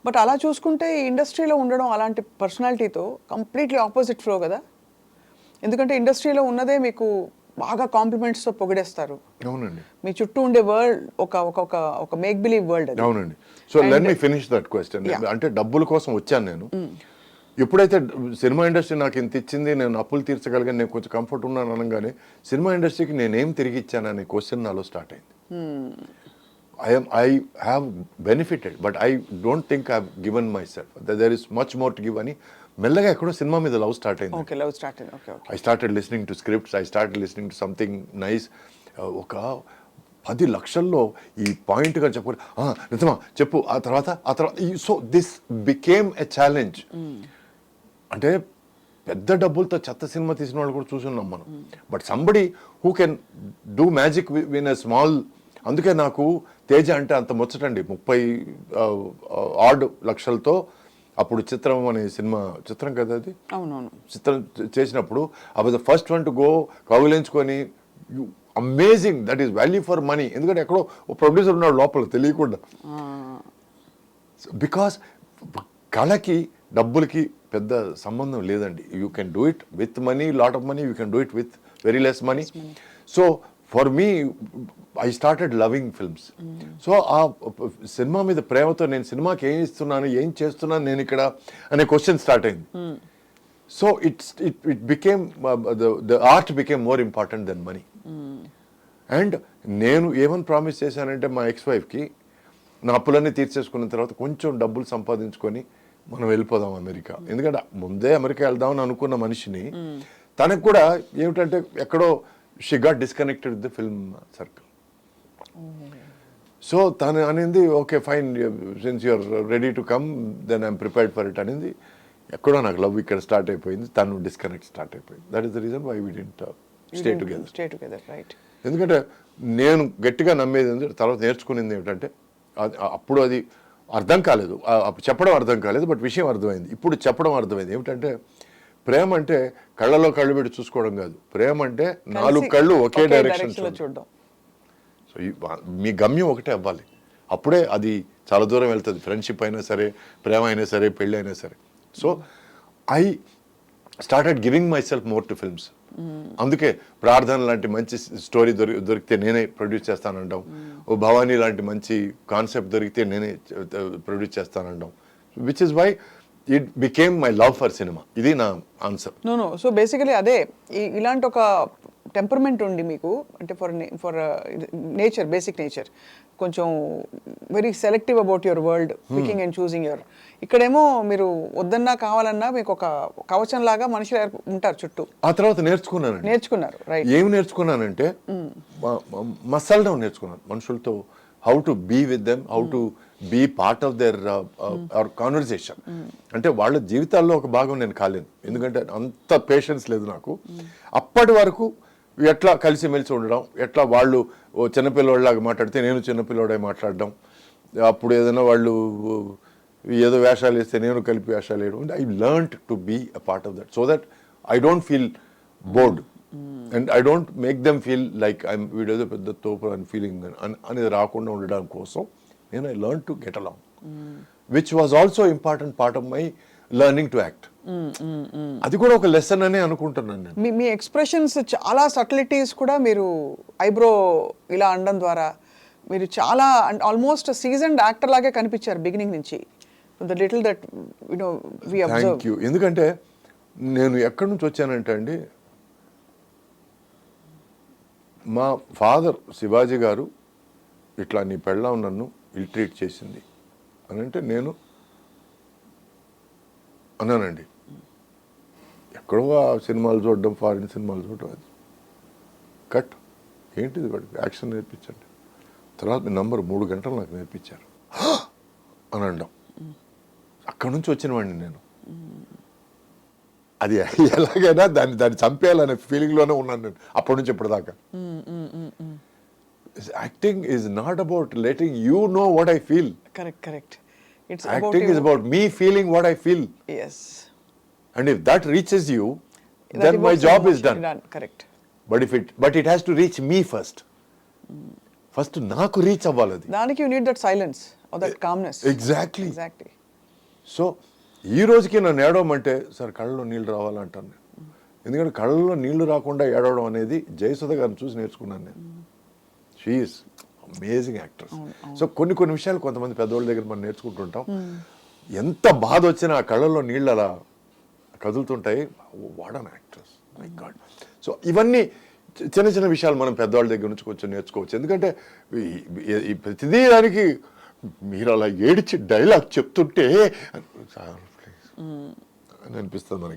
But అలా చూసుకుంటే ఈ ఇండస్ట్రీలో ఉండడం అలాంటి పర్సనాలిటీతో కంప్లీట్లీ ఆపోజిట్ ఫ్లో కదా. ఎందుకంటే ఇండస్ట్రీలో ఉన్నదే మీకు బాగా కాంప్లిమెంట్స్తో పొగిడేస్తారు. అవునండి. మీ చుట్టూ ఉండే వరల్డ్ ఒక మేక్ బిలీవ్ వరల్డ్ అది. అవునండి. So let me finish that question. అంటే డబ్బుల కోసం వచ్చాను నేను. ఎప్పుడైతే సినిమా ఇండస్ట్రీ నాకు ఇంత ఇచ్చింది, నేను అప్పులు తీర్చగలిగాను, నేను కొంచెం కంఫర్ట్ ఉన్నాను అనగానే సినిమా ఇండస్ట్రీకి నేనేం తిరిగి ఇచ్చాను అనే క్వశ్చన్ నాలో స్టార్ట్ అయింది. I have benefited, but I don't think I've given myself. There is much more to give అని మెల్లగా ఎక్కడో సినిమా మీద లవ్ స్టార్ట్ అయింది. ఓకే, లవ్ స్టార్ట్ అయింది. Okay, I started listening to scripts, I started listening to something nice. ఒక 10 లక్షల్లో ఈ పాయింట్గా చెప్పాలి, నిజమా చెప్పు, ఆ తర్వాత so this became a challenge. అంటే పెద్ద డబ్బులతో చెత్త సినిమా తీసిన వాళ్ళు కూడా చూసున్నాం మనం. But somebody who can do magic win a small. అందుకే నాకు తేజ అంటే అంత ముచ్చటండి. 30 లక్షలతో అప్పుడు చిత్రం అనే సినిమా, చిత్రం కదా అది, అవునవును, చిత్రం చేసినప్పుడు I was the first one to go కౌగిలించుకొని. Amazing, that is value for money. ఎందుకంటే ఎక్కడో ఒక ప్రొడ్యూసర్ ఉన్నాడు లోపల తెలియకుండా. బికాస్ కళకి డబ్బులకి పెద్ద సంబంధం లేదండి. You can do it with money, lot of money, you can do it with very less money. So for me I started loving films. So ఆ సినిమా మీద ప్రేమతో నేను సినిమాకి ఏం ఇస్తున్నాను, ఏం చేస్తున్నాను నేను ఇక్కడ అనే క్వశ్చన్ స్టార్ట్ అయింది. So it became the art became more important than money. And నేను ఏమని ప్రామిస్ చేశానంటే మా ఎక్స్ వైఫ్కి, నా అప్పులన్నీ తీర్చేసుకున్న తర్వాత కొంచెం డబ్బులు సంపాదించుకొని మనం వెళ్ళిపోదాం అమెరికా. ఎందుకంటే ముందే అమెరికా వెళ్దామని అనుకున్న మనిషిని తనకు కూడా ఏమిటంటే ఎక్కడో she got disconnected with the film circle. So తను అనేది okay fine, since you're ready to come then I'm prepared for it అనేది. ఎక్కడో నాకు లవ్ ఇక్కడ స్టార్ట్ అయిపోయింది, తను డిస్కనెక్ట్ స్టార్ట్ అయిపోయింది. That is the reason why we didn't stay together. Right. ఎందుకంటే నేను గట్టిగా నమ్మేది తర్వాత నేర్చుకునేది ఏమిటంటే, అప్పుడు అది అర్థం కాలేదు, చెప్పడం అర్థం కాలేదు, బట్ విషయం అర్థమైంది. ఇప్పుడు చెప్పడం అర్థమైంది. ఏమిటంటే ప్రేమ అంటే కళ్ళలో కళ్ళు పెట్టి చూసుకోవడం కాదు. ప్రేమ అంటే 4 కళ్ళు ఒకే డైరెక్షన్ చూడడం. సో మీ గమ్యం ఒకటే అవ్వాలి, అప్పుడే అది చాలా దూరం వెళ్తుంది. ఫ్రెండ్షిప్ అయినా సరే, ప్రేమ అయినా సరే, పెళ్ళి అయినా సరే. So I started giving my self more to films. అందుకే ప్రార్థన లాంటి మంచి స్టోరీ దొరికితే నేనే ప్రొడ్యూస్ చేస్తానంటాం, ఓ భవానీ లాంటి మంచి కాన్సెప్ట్ దొరికితే నేనే ప్రొడ్యూస్ చేస్తానంటాం. Which is why it became my love for cinema. ఇది నా ఆన్సర్. నో. సో బేసికలీ అదే, ఇలాంటి ఒక టెంపర్మెంట్ ఉండి మీకు, అంటే ఫర్ నేచర్, బేసిక్ నేచర్, కొంచెం very selective about your world, picking and choosing your. ఇక్కడేమో మీరు వద్దన్నా కావాలన్నా మీకు ఒక కవచం లాగా మనుషులు ఉంటారు చుట్టూ. ఆ తర్వాత నేర్చుకున్నారు. రైట్. ఏమి నేర్చుకున్నానంటే మసలడం నేర్చుకున్నాను మనుషులతో. How to be with them, how to be part of their conversation. అంటే వాళ్ళ జీవితాల్లో ఒక భాగం నేను కాలేను, ఎందుకంటే అంత పేషెన్స్ లేదు నాకు. అప్పటి వరకు ఎట్లా కలిసిమెలిసి ఉండడం, ఎట్లా వాళ్ళు చిన్నపిల్లవాళ్ళలాగా మాట్లాడితే నేను చిన్నపిల్లవాడే మాట్లాడడం, అప్పుడు ఏదైనా వాళ్ళు ఏదో వేషాలు వేస్తే నేను కలిపి వేషాలు వేయడం. I learned to be a part of that, so that I don't feel bored and I don't make them feel like I'm వీడేదో పెద్ద తోపు అని ఫీలింగ్ అనేది రాకుండా ఉండడం కోసం నేను I learn to get along, which was also important part of my learning to act. అది కూడా ఒక లెసన్ అనే అనుకుంటున్నాను నేను. మీ ఎక్స్ప్రెషన్స్ చాలా సటిలిటీస్ కూడా, మీరు ఐబ్రో ఇలా అనడం ద్వారా మీరు చాలా ఆల్మోస్ట్ సీజన్డ్ యాక్టర్ లాగే కనిపించారు బిగినింగ్ నుంచి. The little that we observe. Thank you. ఎందుకంటే నేను ఎక్కడి నుంచి వచ్చానంటే అండి, మా ఫాదర్ శివాజీ గారు ఇట్లా నీ పెళ్ళాం నన్ను ఇల్ ట్రీట్ చేసింది అని అంటే నేను అన్నానండి. ఎక్కడో ఆ సినిమాలు చూడడం, ఫారిన్ సినిమాలు చూడడం, అది కట్ ఏంటిది వాడికి యాక్షన్ నేర్పించండి. తర్వాత మీ నంబర్ 3 గంటలు నాకు నేర్పించారు అని అనడం. అక్కడి నుంచి వచ్చిన వాడిని నేను. అది ఎలాగైనా దాన్ని చంపేయాలనే ఫీలింగ్లోనే ఉన్నాను నేను అప్పటి నుంచి ఇప్పటిదాకా. Acting is not about letting you know what I feel. Correct. Acting is about me feeling what I feel. Yes. And if that reaches you, then my job is done. Correct. But it has to reach me first. First, naaku reach avvaladi. Daniki you need that silence or that calmness. Exactly. So ఈ రోజుకి నన్ను ఏడవమంటే sir కళ్ళలో నీళ్ళు రావాలంటాను నేను. ఎందుకంటే కళ్ళలో నీళ్లు రాకుండా ఏడవడం అనేది జయసుధ గారిని చూసి నేర్చుకున్నాను నేను. She is amazing actress. సో కొన్ని విషయాలు కొంతమంది పెద్దవాళ్ళ దగ్గర మనం నేర్చుకుంటుంటాం. ఎంత బాధ వచ్చినా ఆ కళ్ళల్లో నీళ్ళు అలా కదులుతుంటాయి. What an actress, my god. So ఇవన్నీ చిన్న విషయాలు మనం పెద్దవాళ్ళ దగ్గర నుంచి కొంచెం నేర్చుకోవచ్చు. ఎందుకంటే ఈ ప్రతిదీ దానికి మీరు అలా ఏడిచి డైలాగ్ చెప్తుంటే అని అనిపిస్తుంది మనకి.